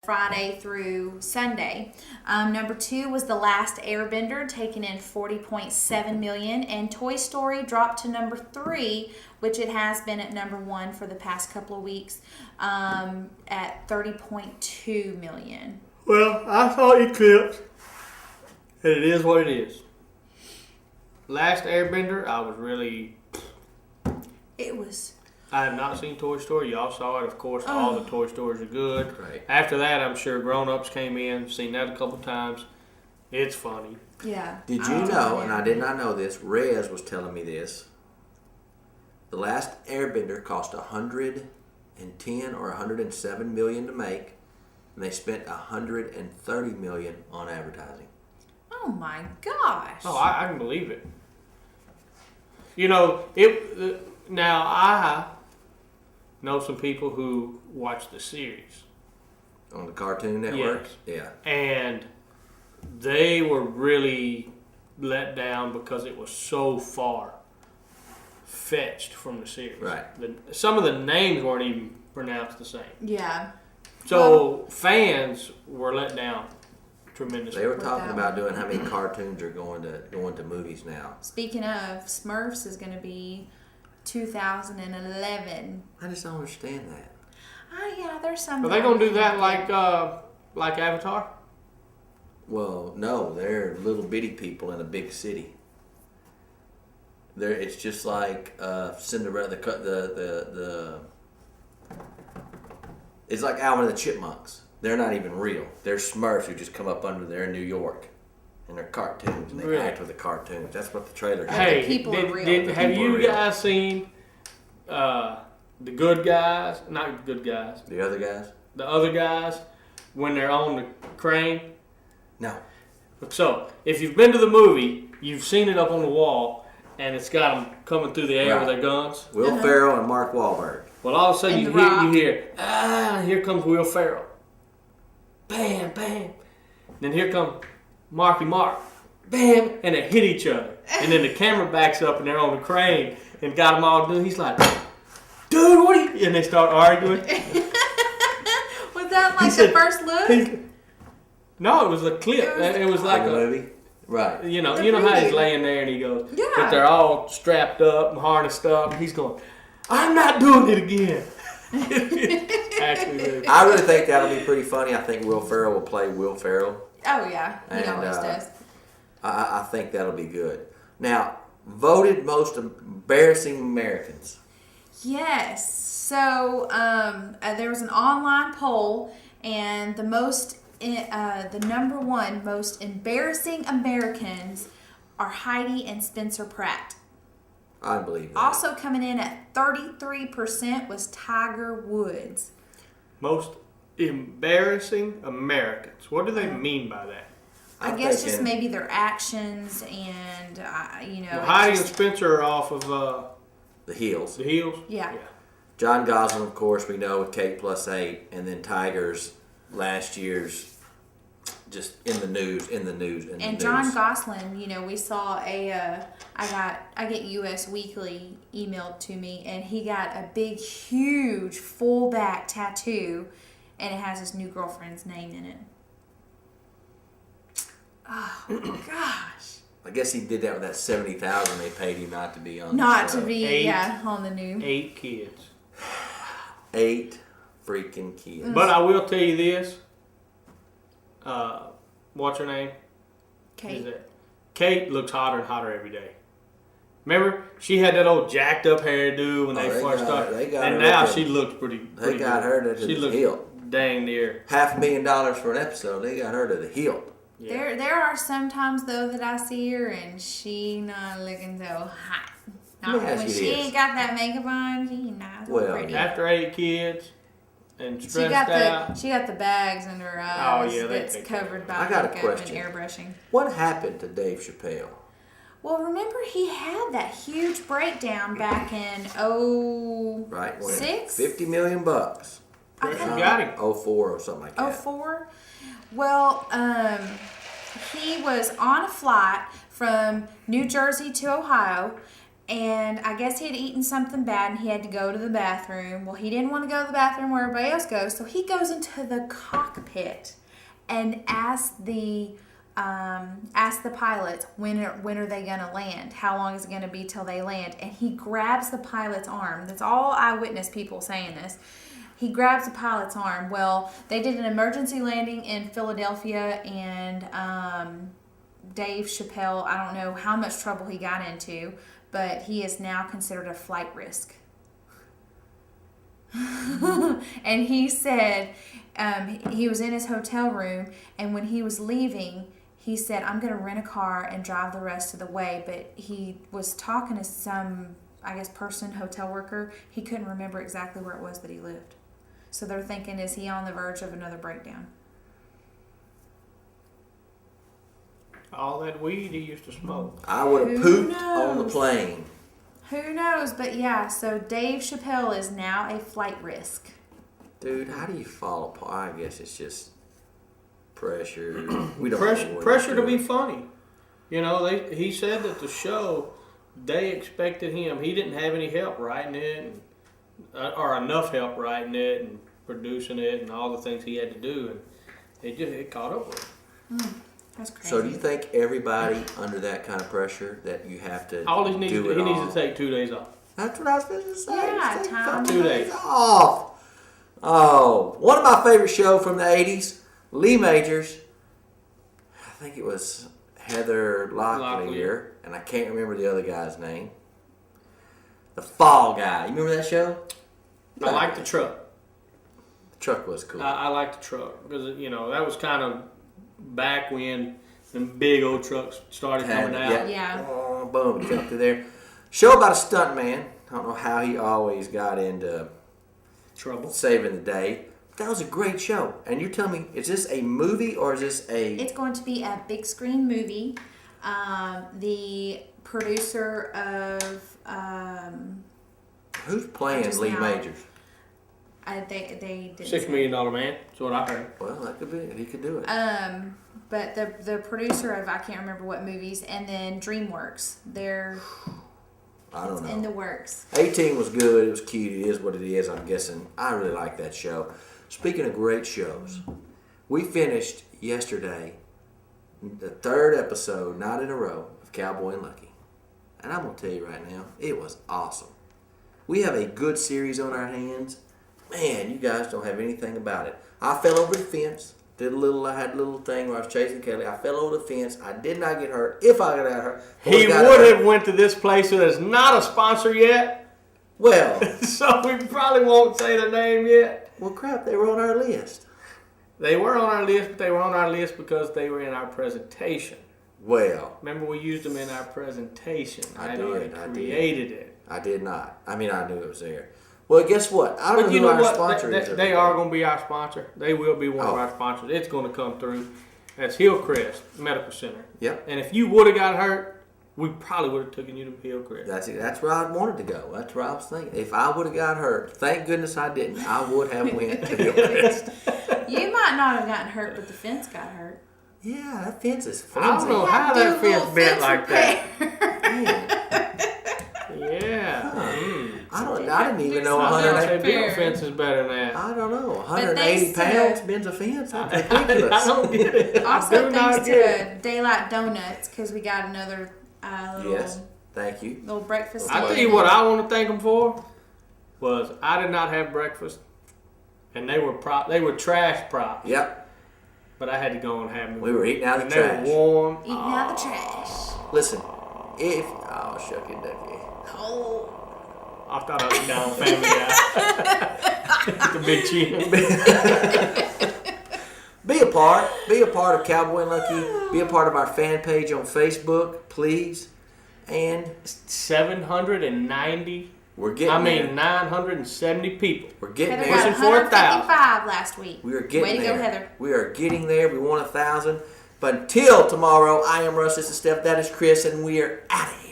Friday through Sunday. Number 2 was The Last Airbender, taking in $40.7 million, and Toy Story dropped to number 3, which it has been at number 1 for the past couple of weeks, at $30.2 million. Well, I saw your clips, and it is what it is. Last Airbender, I was really... It was... I have not seen Toy Story. Y'all saw it. Of course, all the Toy Stories are good. Right. After that, I'm sure grown-ups came in, seen that a couple times. It's funny. Yeah. Did you know, and I did not know this, Rez was telling me this, The Last Airbender cost $110 or $107 million to make, and they spent $130 million on advertising. Oh my gosh. Oh, I can believe it. You know, now I know some people who watch the series. On the Cartoon Network? Yes. Yeah. And they were really let down because it was so far fetched from the series. Right. Some of the names weren't even pronounced the same. Yeah. So fans were let down tremendously. They were talking about doing how many cartoons are going to movies now. Speaking of, Smurfs is going to be 2011. I just don't understand that. Oh yeah, there's some. Are they going to do that like Avatar? Well, no, they're little bitty people in a big city. It's just like Cinderella. It's like Alvin and the Chipmunks. They're not even real. They're Smurfs who just come up under there in New York, and they're cartoons, and they act with the cartoons. That's what the trailer. Hey, the people are real. Have you guys seen the good guys? Not the good guys. The other guys? The other guys when they're on the crane. No. So if you've been to the movie, you've seen it up on the wall, and it's got them coming through the air with their guns. Will Ferrell and Mark Wahlberg. Well, all of a sudden And you hear, here comes Will Ferrell. Bam, bam. Then here comes Marky Mark. Bam, and they hit each other. And then the camera backs up and they're on the crane and got them all doing. He's like, dude, what are you? And they start arguing. Was that like the first look? No, it was a clip. It was like a movie. Right. You know how he's laying there and he goes, yeah. But they're all strapped up and harnessed up. And he's going, I'm not doing it again. Actually, really. I really think that'll be pretty funny. I think Will Ferrell will play Will Ferrell. Oh yeah, he always does. I think that'll be good. Now, voted most embarrassing Americans. Yes. So there was an online poll, and the number 1 most embarrassing Americans are Heidi and Spencer Pratt. I believe that. Also coming in at 33% was Tiger Woods. Most embarrassing Americans. What do they mean by that? I guess just maybe their actions and, Well, Heidi and Spencer are off of the heels. The heels? Yeah. John Gosling, of course, we know with Kate +8, and then Tiger's last year's just in the news. And John Gosling, we saw I get US Weekly emailed to me, and he got a big, huge, full back tattoo, and it has his new girlfriend's name in it. Oh gosh! I guess he did that with that $70,000 they paid him not to be on. Not the show. to be on the news. 8 kids. 8 freaking kids. But I will tell you this. What's her name? Kate. Kate looks hotter and hotter every day. Remember, she had that old jacked up hairdo when they first started, and now she looks pretty. They got her to the hilt. Dang near $500,000 for an episode. They got her to the hilt. Yeah. There are some times though that I see her and she not looking so hot. When she ain't got that makeup on, she not so pretty. After 8 kids and stressed out. She got the bags under her eyes that's covered by makeup and airbrushing. What happened to Dave Chappelle? Well, remember he had that huge breakdown back in 06? $50 million. I got him. 04 or something like that. 04? Well, he was on a flight from New Jersey to Ohio, And I guess he had eaten something bad and he had to go to the bathroom. Well, he didn't want to go to the bathroom where everybody else goes, so he goes into the cockpit and asks the pilots when are they gonna land? How long is it gonna be till they land? And he grabs the pilot's arm. That's all eyewitness people saying this. He grabs the pilot's arm. Well, they did an emergency landing in Philadelphia, and Dave Chappelle, I don't know how much trouble he got into, but he is now considered a flight risk. And he said he was in his hotel room, and when he was leaving, he said, I'm going to rent a car and drive the rest of the way. But he was talking to some, I guess, hotel worker. He couldn't remember exactly where it was that he lived. So they're thinking, is he on the verge of another breakdown? All that weed he used to smoke. I would have pooped on the plane. Who knows? But yeah, so Dave Chappelle is now a flight risk. Dude, how do you fall apart? I guess it's just pressure. We don't pressure to be funny. You know, he said that the show, they expected him. He didn't have any help writing it, or enough help writing it and producing it and all the things he had to do, and it caught up with him. That's crazy. So do you think everybody under that kind of pressure that you have to All he needs to take 2 days off. That's what I was supposed to say. Yeah, Take time. 2 days off. Oh, one of my favorite shows from the 80s, Lee Majors. I think it was Heather Locklear, and I can't remember the other guy's name. The Fall Guy. You remember that show? I like the truck. The truck was cool. I like the truck because, you know, that was kind of back when the big old trucks started coming out. Yeah. Oh, boom, jumped through there. Show about a stunt man. I don't know how he always got into Trouble. saving the day. That was a great show. And you tell me, is this a movie or is this a... It's going to be a big screen movie. The producer of... Who's playing Lee Majors? They didn't $6 say. Million Man. That's what I heard. Well, that could be it. He could do it. But the producer of, I can't remember what movies, and then DreamWorks. They're I don't know. in the works. 18 was good. It was cute. It is what it is, I'm guessing. I really like that show. Speaking of great shows, we finished yesterday the 3rd episode, not in a row, of Cowboy and Lucky. And I'm going to tell you right now, it was awesome. We have a good series on our hands. Man, you guys don't have anything about it. I fell over the fence. I had a little thing where I was chasing Kelly. I fell over the fence. I did not get hurt. If I got hurt, He would have went to this place that is not a sponsor yet. Well, So we probably won't say the name yet. well, crap, they were on our list. They were on our list, but they were on our list because they were in our presentation. Well, Remember, we used them in our presentation. I had already did. created it. I did not. I mean, I knew it was there. Well, guess what? I don't But know you who know our what? sponsor is. They are going to be our sponsor. They will be one of our sponsors. It's going to come through. That's Hillcrest Medical Center. Yep. And if you would have got hurt, we probably would have taken you to Hillcrest. That's where I wanted to go. That's where I was thinking. If I would have got hurt, thank goodness I didn't. I would have went to Hillcrest. You might not have gotten hurt, but the fence got hurt. Yeah, that fence is I don't flimsy. know how Do that a little fence bent like that. Man, Yeah. I didn't even know I 180. say bigger fence is better than that. I don't know. But they 180 pounds said- bends a fence. That's I ridiculous. don't get it. I Also, do not thanks get it. to Daylight Donuts, because we got another Yes, thank you. little breakfast. I tell stand. you what I want to thank them for was I did not have breakfast, and they were trash props. Yep, But I had to go and have them. we were eating out of and the they trash. were warm. Eating out the trash. Listen, shucky ducky. Oh. I thought I was down Family Guy. The big chin. Be a part of Cowboy and Lucky. Be a part of our fan page on Facebook, please. And 790. we're getting there. 970 people. We're getting Heather there. got Pushing for 1,000. 155 last week. We are getting Way to there. go, Heather. We are getting there. We want 1,000. But until tomorrow, I am Russ. This is Steph. That is Chris, and we are out of here.